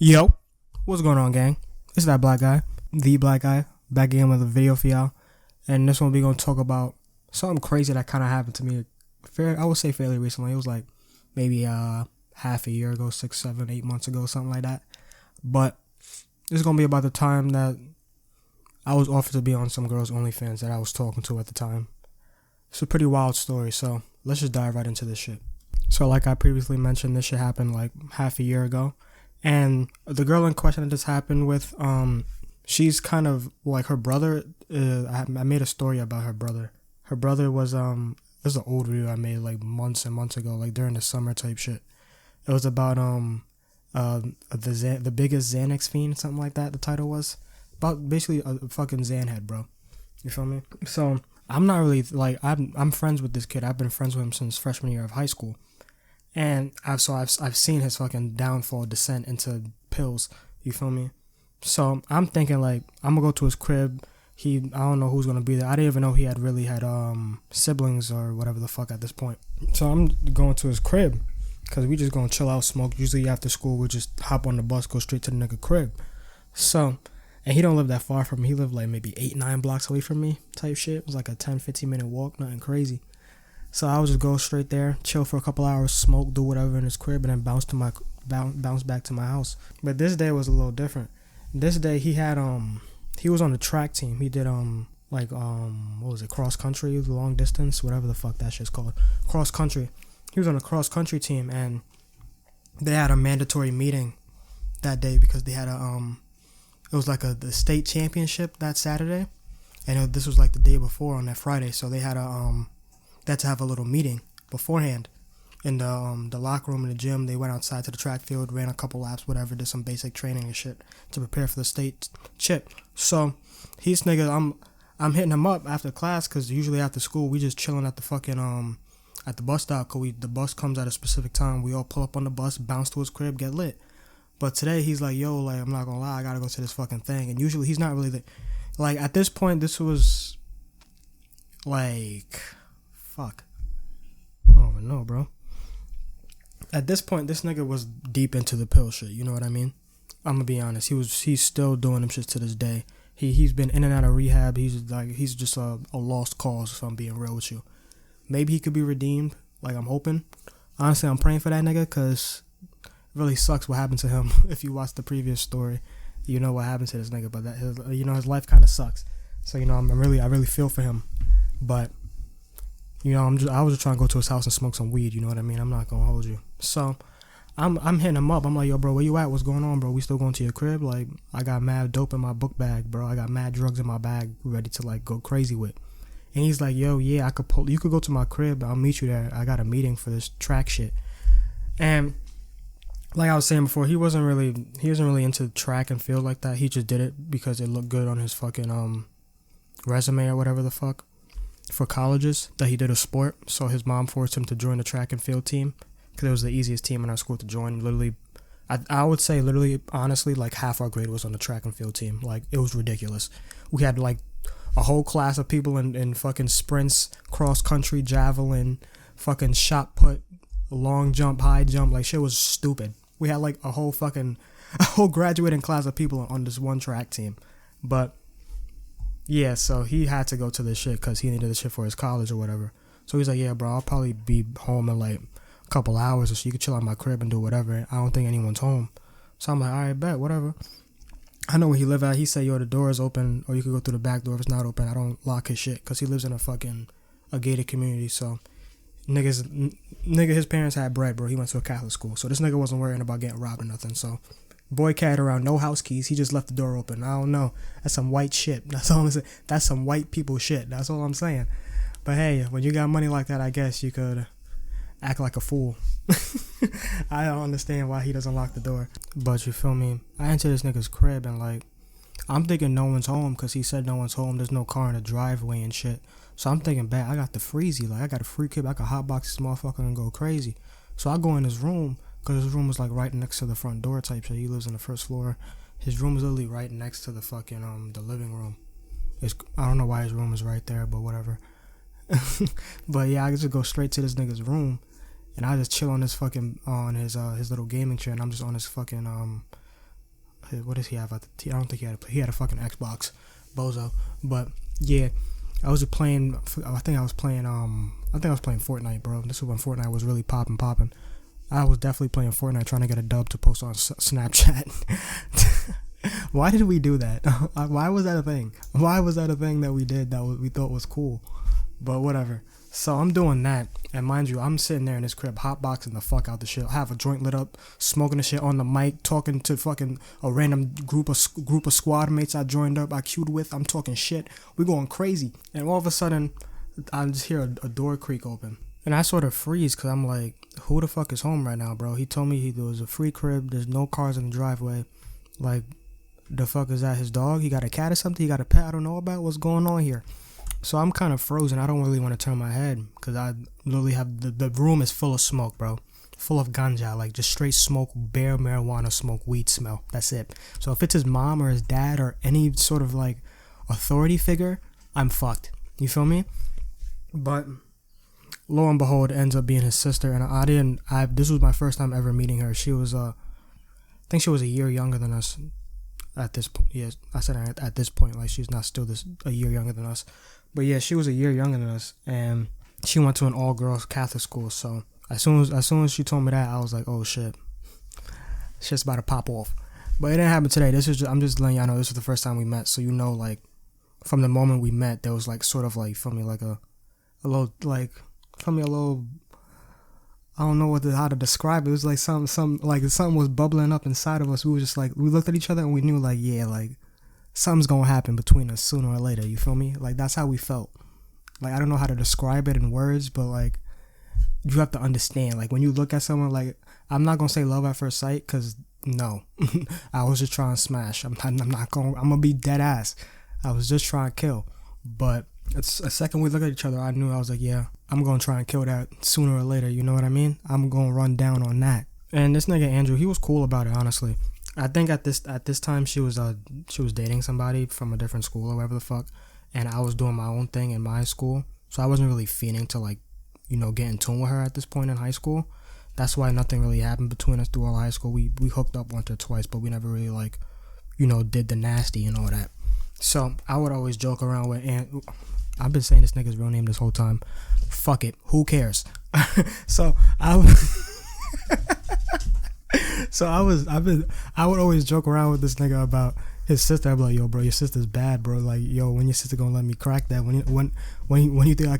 Yo, what's going on, gang? It's that black guy, the black guy, back again with a video for y'all. And this one we gonna talk about something crazy that kind of happened to me. I would say fairly recently. It was like maybe half a year ago, 6, 7, 8 months ago, something like that. But this is gonna be about the time that I was offered to be on some girl's OnlyFans that I was talking to at the time. It's a pretty wild story, so let's just dive right into this shit. So like I previously mentioned, this shit happened like half a year ago. And the girl in question that this happened with, she's kind of like her brother. I made a story about her brother. Her brother was this is an old video I made like months and months ago, like during the summer type shit. It was about the biggest Xanax fiend, something like that. The title was about basically a fucking Xanhead, bro. You feel me? So I'm not really like I'm friends with this kid. I've been friends with him since freshman year of high school. And I've seen his fucking downfall, descent into pills. You feel me? So I'm thinking like I'm gonna go to his crib. I don't know who's gonna be there. I didn't even know he really had siblings or whatever the fuck at this point. So I'm going to his crib because we just gonna chill out, smoke. Usually after school we just hop on the bus, go straight to the nigga crib. So, and he don't live that far from me. He lived like maybe 8-9 blocks away from me type shit. It was like a 10-15 minute walk, nothing crazy. So I would just go straight there, chill for a couple hours, smoke, do whatever in his crib, and then bounce back to my house. But this day was a little different. This day he was on the track team. He did what was it, cross country, long distance, whatever the fuck that shit's called, cross country. He was on a cross country team, and they had a mandatory meeting that day because they had it was like the state championship that Saturday, and this was like the day before on that Friday. So they had to have a little meeting beforehand in the locker room in the gym. They went outside to the track field, ran a couple laps, whatever, did some basic training and shit to prepare for the state chip. So he's nigga, I'm hitting him up after class because usually after school we just chilling at the fucking at the bus stop because the bus comes at a specific time. We all pull up on the bus, bounce to his crib, get lit. But today he's like, yo, like I'm not gonna lie, I gotta go to this fucking thing. And usually he's not really like at this point. This was like. Fuck. I don't even know, bro. At this point, this nigga was deep into the pill shit. You know what I mean? I'm gonna be honest. He's still doing them shits to this day. He's been in and out of rehab. He's just a lost cause. If I'm being real with you, maybe he could be redeemed. Like I'm hoping. Honestly, I'm praying for that nigga because it really sucks what happened to him. If you watch the previous story, you know what happened to this nigga. But his life kind of sucks. So I really feel for him. But I was just trying to go to his house and smoke some weed. You know what I mean? I'm not gonna hold you. So, I'm hitting him up. I'm like, yo, bro, where you at? What's going on, bro? We still going to your crib? Like, I got mad dope in my book bag, bro. I got mad drugs in my bag, ready to like go crazy with. And he's like, yo, yeah, you could go to my crib. I'll meet you there. I got a meeting for this track shit. And like I was saying before, he wasn't really into track and field like that. He just did it because it looked good on his fucking resume or whatever the fuck. For colleges that he did a sport, so his mom forced him to join the track and field team because it was the easiest team in our school to join. Literally, I would say literally, honestly, like half our grade was on the track and field team. Like it was ridiculous. We had like a whole class of people in fucking sprints, cross country, javelin, fucking shot put, long jump, high jump. Like shit was stupid. We had like a whole graduating class of people on this one track team, but. Yeah, so he had to go to this shit because he needed the shit for his college or whatever. So he's like, yeah, bro, I'll probably be home in like a couple hours or so you can chill at my crib and do whatever. I don't think anyone's home. So I'm like, all right, bet, whatever. I know where he live at. He said, yo, the door is open or you can go through the back door if it's not open. I don't lock his shit because he lives in a gated community. So his parents had bread, bro. He went to a Catholic school. So this nigga wasn't worrying about getting robbed or nothing. So boy carried around no house keys. He just left the door open. I don't know. That's some white shit. That's all I'm saying. That's some white people shit. That's all I'm saying. But hey, when you got money like that, I guess you could act like a fool. I don't understand why he doesn't lock the door. But you feel me? I entered this nigga's crib and like, I'm thinking no one's home because he said no one's home. There's no car in the driveway and shit. So I'm thinking back. I got the freezy. Like I got a free crib. I could hotbox this motherfucker and go crazy. So I go in his room. Because his room was like right next to the front door type shit. He lives on the first floor. His room is literally right next to the fucking the living room. I don't know why his room is right there, but whatever. But yeah, I just go straight to this nigga's room, and I just chill on his fucking his little gaming chair, and I'm just on his fucking what does he have? I don't think he had a fucking Xbox, bozo. But yeah, I was playing. I think I was playing Fortnite, bro. This was when Fortnite was really popping. I was definitely playing Fortnite, trying to get a dub to post on Snapchat. Why did we do that? Why was that a thing? Why was that a thing that we did that we thought was cool? But whatever. So I'm doing that, and mind you, I'm sitting there in this crib, hotboxing the fuck out the shit. I have a joint lit up, smoking the shit on the mic, talking to fucking a random group of squad mates I joined up, I queued with. I'm talking shit. We going crazy, and all of a sudden, I just hear a door creak open, and I sort of freeze because I'm like, who the fuck is home right now, bro? He told me there was a free crib. There's no cars in the driveway. Like, the fuck is that? His dog? He got a cat or something? He got a pet I don't know about? What's going on here? So I'm kind of frozen. I don't really want to turn my head because I literally have the room is full of smoke, bro. Full of ganja, like just straight smoke, bare marijuana smoke, weed smell. That's it. So if it's his mom or his dad or any sort of like authority figure, I'm fucked. You feel me? But lo and behold, it ends up being his sister. And this was my first time ever meeting her. She was, I think she was a year younger than us. At this point, yes, I said at this point, like she's not still a year younger than us, but yeah, she was a year younger than us, and she went to an all-girls Catholic school. So as soon as she told me that, I was like, oh shit, shit's about to pop off. But it didn't happen today. I'm just letting y'all know this was the first time we met, so you know, like from the moment we met, there was like sort of like feel me like a little like feel me a little. I don't know how to describe it. It was like something was bubbling up inside of us. We were just like, we looked at each other and we knew like, yeah, like something's gonna happen between us sooner or later. You feel me? Like that's how we felt. Like I don't know how to describe it in words, but like you have to understand. Like when you look at someone, like I'm not gonna say love at first sight, cause no, I was just trying to smash. I'm gonna be dead ass. I was just trying to kill, but. It's a second we look at each other, I knew I was like, yeah, I'm gonna try and kill that sooner or later. You know what I mean? I'm gonna run down on that. And this nigga Andrew, he was cool about it, honestly. I think at this time she was dating somebody from a different school or whatever the fuck, and I was doing my own thing in my school, so I wasn't really feeling to like, you know, get in tune with her at this point in high school. That's why nothing really happened between us through all high school. We hooked up once or twice, but we never really like, you know, did the nasty and all that. So I would always joke around with I've been saying this nigga's real name this whole time. Fuck it. Who cares? So I would always joke around with this nigga about his sister. I'd be like, yo, bro, your sister's bad, bro. Like, yo, when your sister gonna let me crack that? When you think I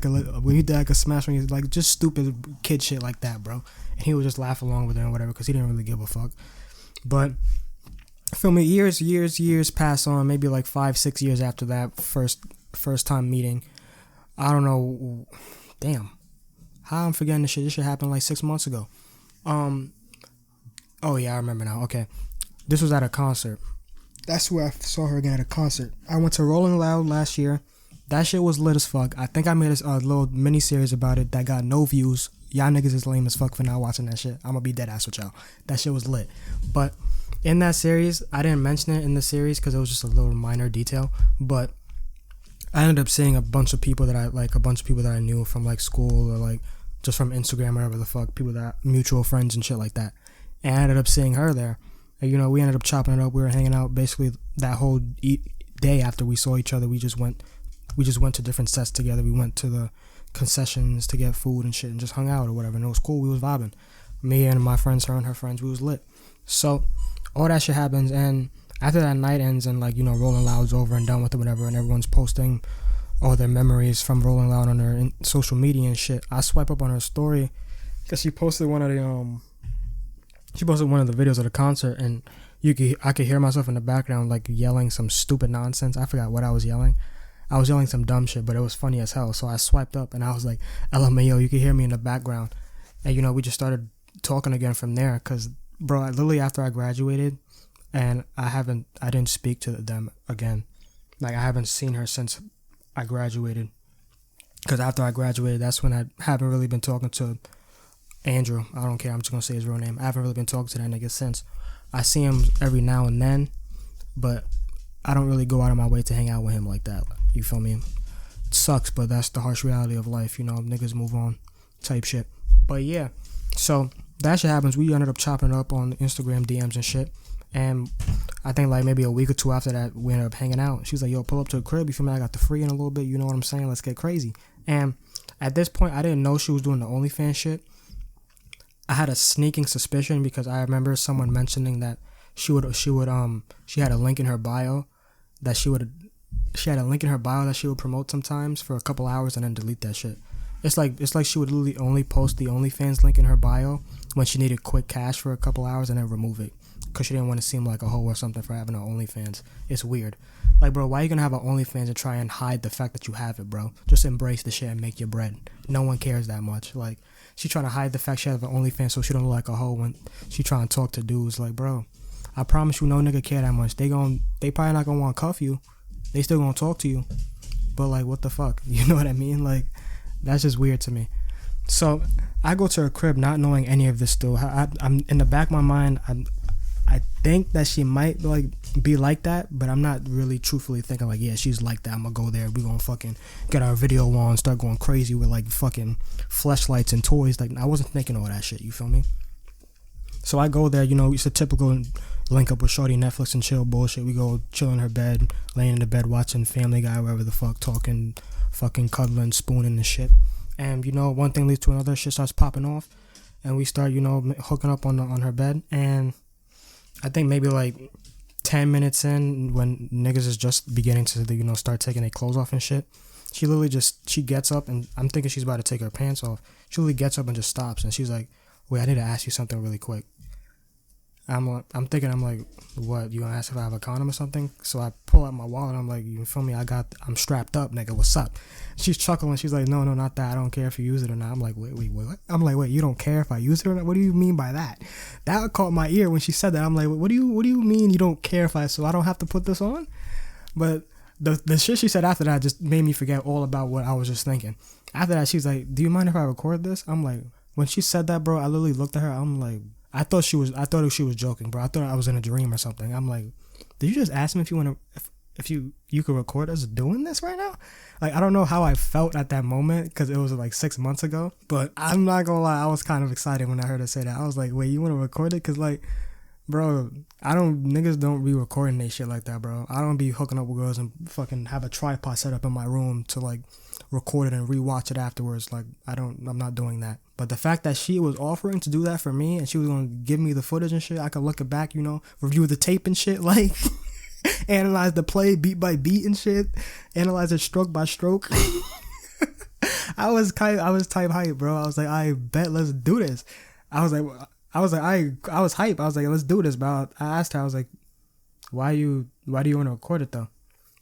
could smash on you? Like, just stupid kid shit like that, bro. And he would just laugh along with her and whatever because he didn't really give a fuck. But feel me, years pass on. Maybe like 5-6 years after that first time meeting. I don't know. Damn. How I'm forgetting this shit. This shit happened like 6 months ago. Oh yeah, I remember now. Okay. This was at a concert. That's where I saw her again at a concert. I went to Rolling Loud last year. That shit was lit as fuck. I think I made a little mini series about it that got no views. Y'all niggas is lame as fuck for not watching that shit. I'm gonna be dead ass with y'all. That shit was lit. But in that series, I didn't mention it in the series because it was just a little minor detail. But I ended up seeing a bunch of people that I knew from like school or like just from Instagram or whatever the fuck, people that mutual friends and shit like that. And I ended up seeing her there. And, you know, we ended up chopping it up. We were hanging out basically that whole day after we saw each other. We just went to different sets together. We went to the concessions to get food and shit and just hung out or whatever. And it was cool. We was vibing. Me and my friends, her and her friends, we was lit. So all that shit happens, and after that night ends and like, you know, Rolling Loud's over and done with it, whatever, and everyone's posting all their memories from Rolling Loud on their social media and shit, I swipe up on her story because she posted one of the videos of the concert, and I could hear myself in the background like yelling some stupid nonsense. I forgot what I was yelling. I was yelling some dumb shit, but it was funny as hell. So I swiped up and I was like, LMAO, you could hear me in the background. And, you know, we just started talking again from there because, bro, literally after I graduated, and I didn't speak to them again. Like, I haven't seen her since I graduated. Because after I graduated, that's when I haven't really been talking to Andrew. I don't care. I'm just going to say his real name. I haven't really been talking to that nigga since. I see him every now and then, but I don't really go out of my way to hang out with him like that. You feel me? It sucks, but that's the harsh reality of life. You know, niggas move on type shit. But yeah, so that shit happens. We ended up chopping it up on Instagram DMs and shit. And I think like maybe a week or two after that, we ended up hanging out. She was like, yo, pull up to the crib. You feel me? I got the free in a little bit. You know what I'm saying? Let's get crazy. And at this point, I didn't know she was doing the OnlyFans shit. I had a sneaking suspicion because I remember someone mentioning that she had a link in her bio that she would promote sometimes for a couple hours and then delete that shit. It's like she would literally only post the OnlyFans link in her bio when she needed quick cash for a couple hours and then remove it because she didn't want to seem like a hoe or something for having an OnlyFans. It's weird. Like, bro, why are you gonna have an OnlyFans and try and hide the fact that you have it, bro? Just embrace the shit and make your bread. No one cares that much. Like, she trying to hide the fact she has an OnlyFans so she don't look like a hoe when she trying to talk to dudes. Like, bro, I promise you, no nigga care that much. They probably not gonna want to cuff you. They still gonna talk to you. But like, what the fuck? You know what I mean? Like, that's just weird to me. So I go to her crib not knowing any of this still. I'm in the back of my mind. I think that she might like be like that, but I'm not really truthfully thinking like, yeah, she's like that. I'm gonna go there. We gonna fucking get our video on, start going crazy with like fucking fleshlights and toys. Like, I wasn't thinking all that shit. You feel me? So I go there. You know, it's a typical link up with shorty, Netflix and chill bullshit. We go chill in her bed, laying in the bed watching Family Guy, wherever the fuck, talking, fucking cuddling, spooning and shit. And you know, one thing leads to another. Shit starts popping off, and we start, you know, hooking up on her bed. And I think maybe like 10 minutes in, when niggas is just beginning to, you know, start taking their clothes off and shit, she literally she gets up, and I'm thinking she's about to take her pants off. She literally gets up and just stops, and she's like, wait, I need to ask you something really quick. I'm thinking, what, you gonna ask if I have a condom or something? So I pull out my wallet, I'm like, you feel me, I'm strapped up, nigga, what's up? She's chuckling, she's like, no, not that, I don't care if you use it or not. I'm like, wait, what? I'm like, wait, you don't care if I use it or not? What do you mean by that? That caught my ear when she said that. I'm like, what do you mean you don't care if so I don't have to put this on? But the shit she said after that just made me forget all about what I was just thinking. After that, she's like, do you mind if I record this? I'm like, when she said that, bro, I literally looked at her, I'm like, I thought she was joking, bro. I thought I was in a dream or something. I'm like, did you just ask me if you could record us doing this right now? Like, I don't know how I felt at that moment because it was like 6 months ago, but I'm not gonna lie, I was kind of excited when I heard her say that. I was like, wait, you want to record it? Because like, bro, niggas don't be recording they shit like that, bro. I don't be hooking up with girls and fucking have a tripod set up in my room to like record it and rewatch it afterwards. Like, I'm not doing that. But the fact that she was offering to do that for me and she was going to give me the footage and shit, I could look it back, you know, review the tape and shit, like analyze the play beat by beat and shit, analyze it stroke by stroke. I was type hype, bro. I was like, I bet, let's do this. I was hype. I was like, let's do this, bro. I asked her, I was like, why do you want to record it though?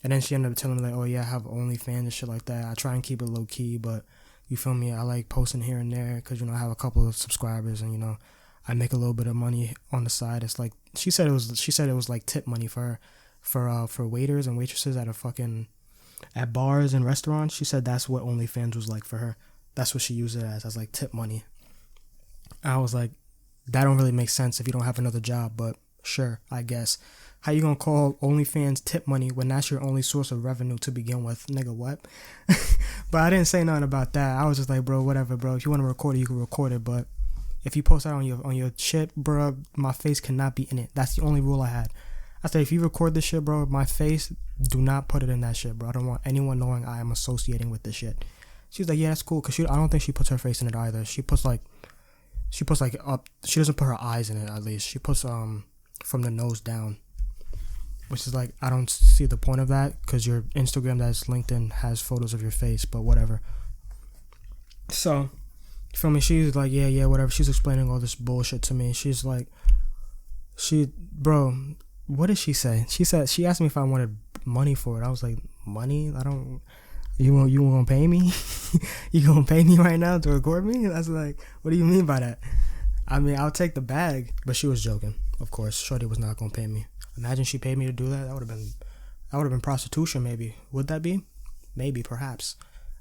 And then she ended up telling me like, oh yeah, I have OnlyFans and shit like that. I try and keep it low key, but you feel me? I like posting here and there because, you know, I have a couple of subscribers and, you know, I make a little bit of money on the side. It's like, she said it was like tip money for waiters and waitresses at bars and restaurants. She said that's what OnlyFans was like for her. That's what she used it as like tip money. I was like, that don't really make sense if you don't have another job, but sure, I guess. How you gonna call OnlyFans tip money when that's your only source of revenue to begin with? Nigga, what? But I didn't say nothing about that. I was just like, bro, whatever, bro. If you want to record it, you can record it. But if you post that on your shit, bro, my face cannot be in it. That's the only rule I had. I said, if you record this shit, bro, my face, do not put it in that shit, bro. I don't want anyone knowing I am associating with this shit. She's like, yeah, that's cool. Cause I don't think she puts her face in it either. She puts like up. She doesn't put her eyes in it, at least. She puts from the nose down. Which is like, I don't see the point of that because your Instagram that's LinkedIn has photos of your face, but whatever. So, you feel me? She's like, yeah, whatever. She's explaining all this bullshit to me. She's like, bro, what did she say? She asked me if I wanted money for it. I was like, money? You gonna pay me? You gonna pay me right now to record me? That's like, what do you mean by that? I mean, I'll take the bag. But she was joking, of course. Shorty was not gonna pay me. Imagine she paid me to do that. That would have been prostitution, maybe. Would that be? Maybe, perhaps.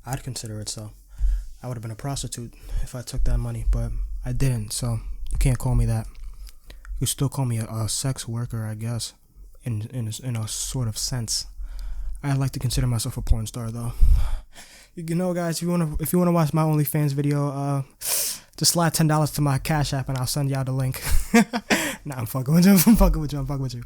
I'd consider it so. I would have been a prostitute if I took that money, but I didn't, so you can't call me that. You still call me a sex worker, I guess, in a sort of sense. I like to consider myself a porn star, though. You know, guys, if you wanna watch my OnlyFans video, Just slide $10 to my Cash App and I'll send y'all the link. Nah, I'm fucking with you. I'm fucking with you.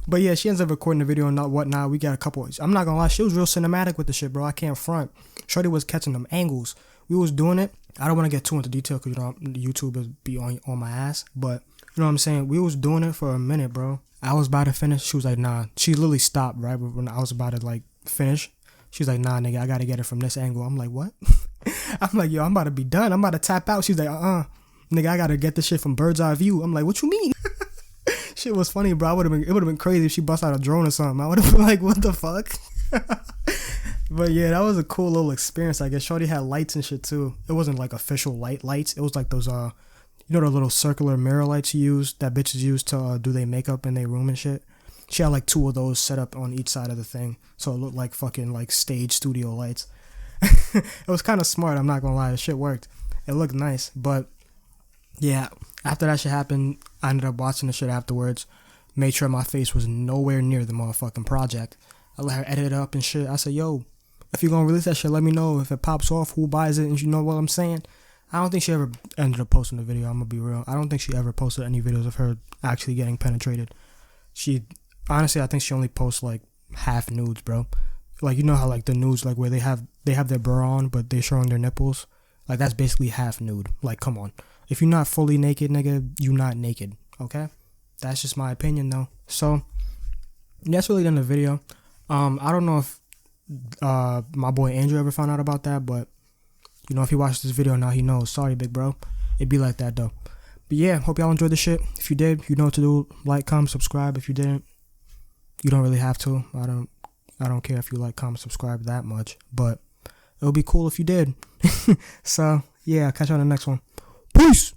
But yeah, she ends up recording the video and whatnot. We got a couple. I'm not gonna lie, she was real cinematic with the shit, bro. I can't front. Shorty was catching them angles. We was doing it. I don't want to get too into detail because YouTube is be on my ass. But you know what I'm saying? We was doing it for a minute, bro. I was about to finish. She was like, nah. She literally stopped right when I was about to like finish. She was like, nah, nigga, I gotta get it from this angle. I'm like, what? I'm like, yo, I'm about to be done. I'm about to tap out. She's like, nigga, I gotta get this shit from bird's eye view. I'm like, what you mean? Shit was funny, bro. It would have been crazy if she bust out a drone or something. I would have been like, what the fuck? But yeah, that was a cool little experience. I guess Shorty had lights and shit too. It wasn't like official lights. It was like those the little circular mirror lights you use that bitches use to do their makeup in their room and shit. She had like 2 of those set up on each side of the thing, so it looked like fucking like stage studio lights. It was kind of smart. I'm not gonna lie, the shit worked. It looked nice, but yeah, after that shit happened, I ended up watching the shit afterwards. Made sure my face was nowhere near the motherfucking project. I let her edit it up and shit. I said, yo, if you're gonna release that shit, let me know. If it pops off, who buys it, and you know what I'm saying. I don't think she ever ended up posting the video. I'm gonna be real. I don't think she ever posted any videos of her actually getting penetrated. Honestly, I think she only posts like half nudes, bro. Like, you know how like the nudes, like where they have their bra on but they showing their nipples, like that's basically half nude. Like, come on, if you're not fully naked, nigga, you not naked. Okay, that's just my opinion though. So that's really done the video. I don't know if my boy Andrew ever found out about that, but you know, if he watched this video now, he knows. Sorry, big bro. It'd be like that though. But yeah, hope y'all enjoyed the shit. If you did, you know what to do. Like, comment, subscribe. If you didn't, you don't really have to. I don't care if you like, comment, subscribe that much, but it would be cool if you did. So yeah, catch you on the next one. Peace.